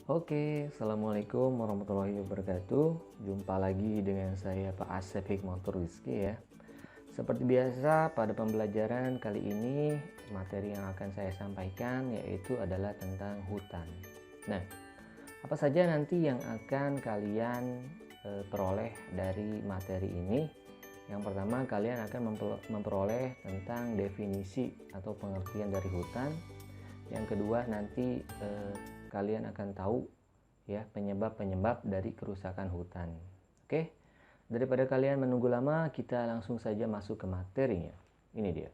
Oke, Assalamualaikum warahmatullahi wabarakatuh. Jumpa lagi dengan saya Pak Asep Hikmatur Rizky ya. Seperti biasa pada pembelajaran kali ini materi yang akan saya sampaikan yaitu adalah tentang hutan. Nah, apa saja nanti yang akan kalian peroleh dari materi ini? Yang pertama kalian akan memperoleh tentang definisi atau pengertian dari hutan. Yang kedua nanti kalian akan tahu ya penyebab-penyebab dari kerusakan hutan. Oke, daripada kalian menunggu lama, kita langsung saja masuk ke materinya. Ini dia.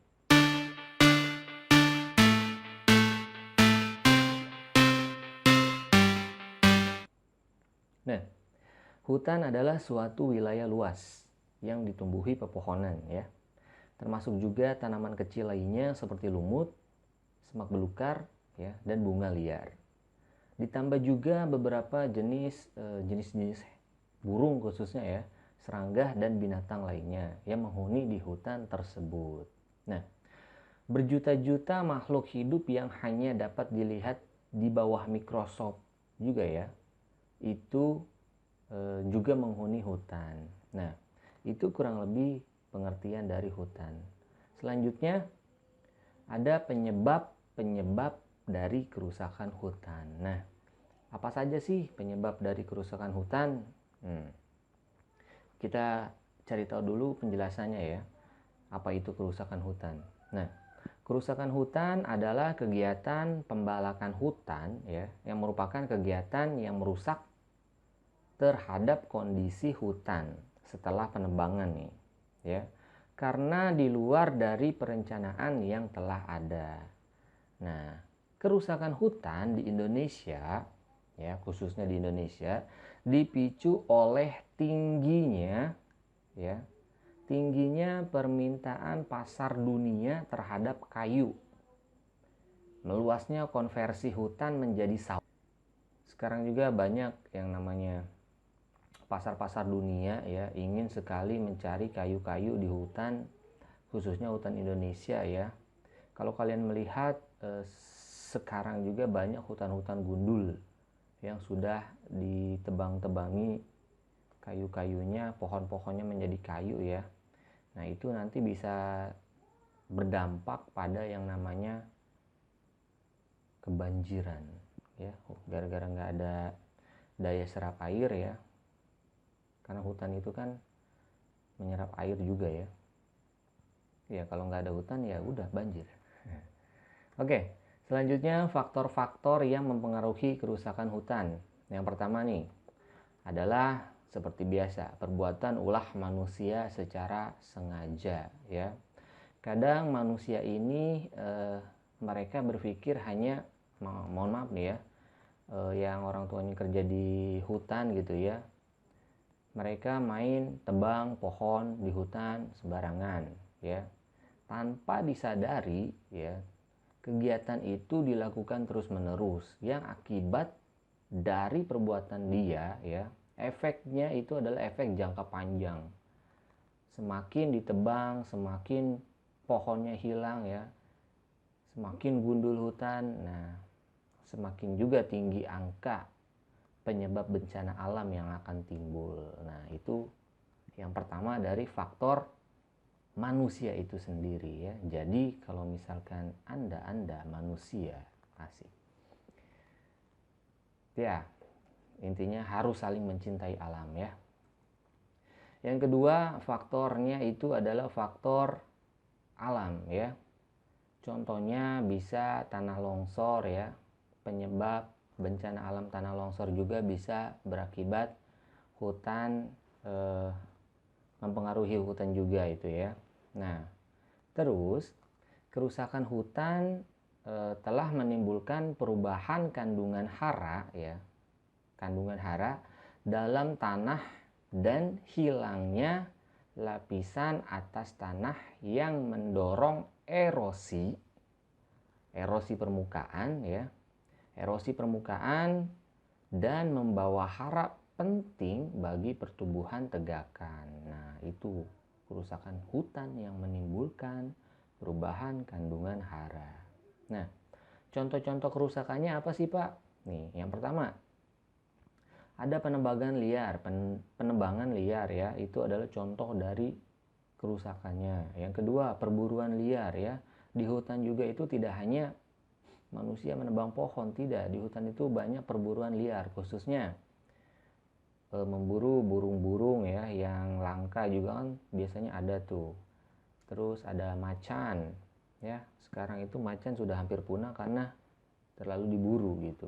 Nah, hutan adalah suatu wilayah luas yang ditumbuhi pepohonan ya. Termasuk juga tanaman kecil lainnya seperti lumut, semak belukar ya, dan bunga liar. Ditambah juga beberapa jenis-jenis burung khususnya ya, serangga dan binatang lainnya yang menghuni di hutan tersebut. Nah, berjuta-juta makhluk hidup yang hanya dapat dilihat di bawah mikroskop juga ya, itu juga menghuni hutan. Nah, itu kurang lebih pengertian dari hutan. Selanjutnya ada penyebab-penyebab dari kerusakan hutan. Nah, apa saja sih penyebab dari kerusakan hutan? Kita cari tahu dulu penjelasannya ya. Apa itu kerusakan hutan? Nah, kerusakan hutan adalah kegiatan pembalakan hutan ya, yang merupakan kegiatan yang merusak terhadap kondisi hutan setelah penebangan nih ya. Karena di luar dari perencanaan yang telah ada. Nah, kerusakan hutan di Indonesia ya, khususnya di Indonesia dipicu oleh tingginya permintaan pasar dunia terhadap kayu, meluasnya konversi hutan menjadi sawah. Sekarang juga banyak yang namanya pasar-pasar dunia ya, ingin sekali mencari kayu-kayu di hutan, khususnya hutan Indonesia ya. Kalau kalian melihat sekarang juga banyak hutan-hutan gundul yang sudah ditebang-tebangi kayu-kayunya, pohon-pohonnya menjadi kayu ya. Nah, itu nanti bisa berdampak pada yang namanya kebanjiran ya, gara-gara nggak ada daya serap air ya, karena hutan itu kan menyerap air juga ya. Ya, kalau nggak ada hutan ya udah banjir. Oke, selanjutnya faktor-faktor yang mempengaruhi kerusakan hutan. Yang pertama nih adalah seperti biasa, perbuatan ulah manusia secara sengaja ya. Kadang manusia ini mereka berpikir hanya, mohon maaf nih ya, yang orang tuanya kerja di hutan gitu ya, mereka main tebang pohon di hutan sembarangan ya, tanpa disadari ya, kegiatan itu dilakukan terus-menerus yang akibat dari perbuatan dia ya, efeknya itu adalah efek jangka panjang. Semakin ditebang, semakin pohonnya hilang ya, semakin gundul hutan. Nah, semakin juga tinggi angka penyebab bencana alam yang akan timbul. Nah, itu yang pertama dari faktor manusia itu sendiri ya. Jadi kalau misalkan Anda manusia, asik ya, intinya harus saling mencintai alam ya. Yang kedua faktornya itu adalah faktor alam ya. Contohnya bisa tanah longsor ya. Penyebab bencana alam tanah longsor juga bisa berakibat hutan, mempengaruhi hutan juga itu ya. Nah, terus kerusakan hutan telah menimbulkan perubahan kandungan hara ya, kandungan hara dalam tanah dan hilangnya lapisan atas tanah yang mendorong erosi permukaan ya, erosi permukaan, dan membawa hara penting bagi pertumbuhan tegakan. Nah, itu kerusakan hutan yang menimbulkan perubahan kandungan hara. Nah, contoh-contoh kerusakannya apa sih Pak? Nih, yang pertama, Ada penebangan liar. Penebangan liar ya, itu adalah contoh dari kerusakannya. Yang kedua, perburuan liar ya. Di hutan juga itu tidak hanya manusia menebang pohon, tidak. Di hutan itu banyak perburuan liar, khususnya memburu burung-burung ya yang langka juga kan biasanya ada tuh. Terus ada macan ya. Sekarang itu macan sudah hampir punah karena terlalu diburu gitu.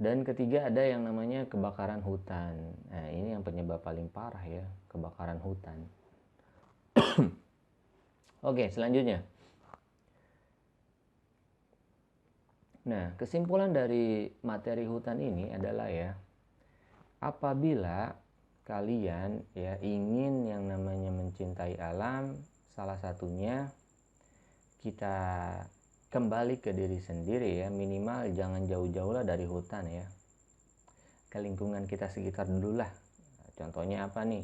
Dan ketiga ada yang namanya kebakaran hutan. Nah, ini yang penyebab paling parah ya, kebakaran hutan. Oke, selanjutnya. Nah, kesimpulan dari materi hutan ini adalah ya, apabila kalian ya ingin yang namanya mencintai alam, salah satunya kita kembali ke diri sendiri ya, minimal jangan jauh-jauh lah dari hutan ya, ke lingkungan kita sekitar dulu lah. Contohnya apa nih?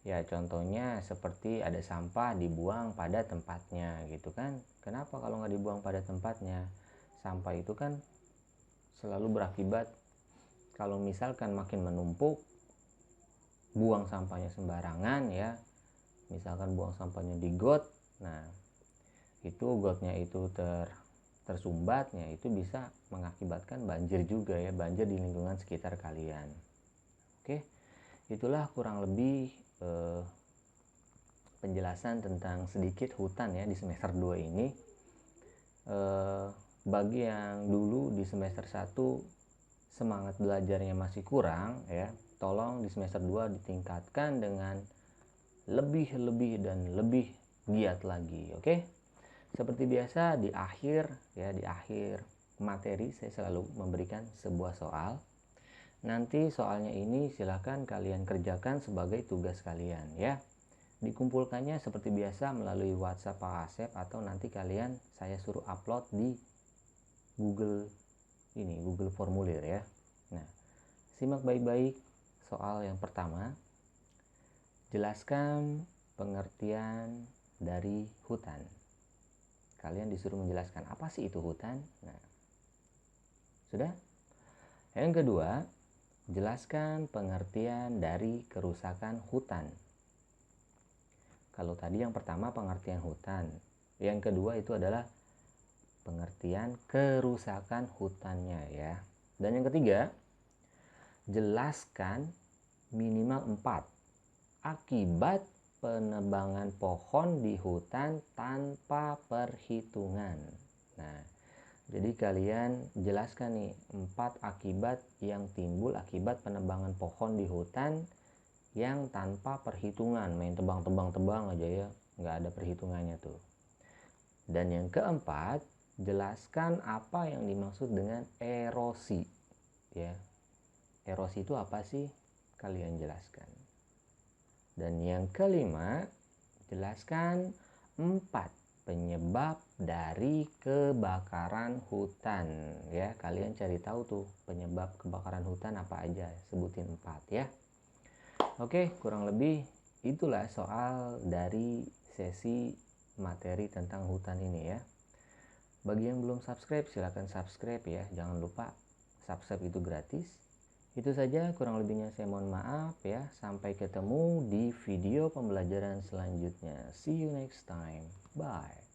Ya contohnya seperti ada sampah dibuang pada tempatnya gitu kan. Kenapa kalau nggak dibuang pada tempatnya? Sampah itu kan selalu berakibat kalau misalkan makin menumpuk, buang sampahnya sembarangan ya, misalkan buang sampahnya di got, nah itu gotnya itu tersumbatnya, itu bisa mengakibatkan banjir juga ya, banjir di lingkungan sekitar kalian. Oke, itulah kurang lebih penjelasan tentang sedikit hutan ya di semester 2 ini. Bagi yang dulu di semester 1 semangat belajarnya masih kurang ya, tolong di semester 2 ditingkatkan dengan lebih dan lebih giat lagi. Oke, seperti biasa di akhir materi saya selalu memberikan sebuah soal. Nanti soalnya ini silahkan kalian kerjakan sebagai tugas kalian ya. Dikumpulkannya seperti biasa melalui WhatsApp Pak Asep, atau nanti kalian saya suruh upload di Google Formulir ya. Nah, simak baik-baik soal yang pertama. Jelaskan pengertian dari hutan. Kalian disuruh menjelaskan apa sih itu hutan. Nah, sudah? Yang kedua, jelaskan pengertian dari kerusakan hutan. Kalau tadi yang pertama pengertian hutan, yang kedua itu adalah pengertian kerusakan hutannya ya. Dan yang ketiga, jelaskan minimal 4 akibat penebangan pohon di hutan tanpa perhitungan. Nah, jadi kalian jelaskan nih 4 akibat yang timbul akibat penebangan pohon di hutan yang tanpa perhitungan, main tebang aja ya, nggak ada perhitungannya tuh. Dan yang keempat, jelaskan apa yang dimaksud dengan erosi ya. Erosi itu apa sih? Kalian jelaskan. Dan yang kelima, jelaskan 4 penyebab dari kebakaran hutan ya. Kalian cari tahu tuh penyebab kebakaran hutan apa aja, sebutin 4 ya. Oke, kurang lebih itulah soal dari sesi materi tentang hutan ini ya. Bagi yang belum subscribe, silahkan subscribe ya. Jangan lupa, subscribe itu gratis. Itu saja, kurang lebihnya saya mohon maaf ya. Sampai ketemu di video pembelajaran selanjutnya. See you next time. Bye.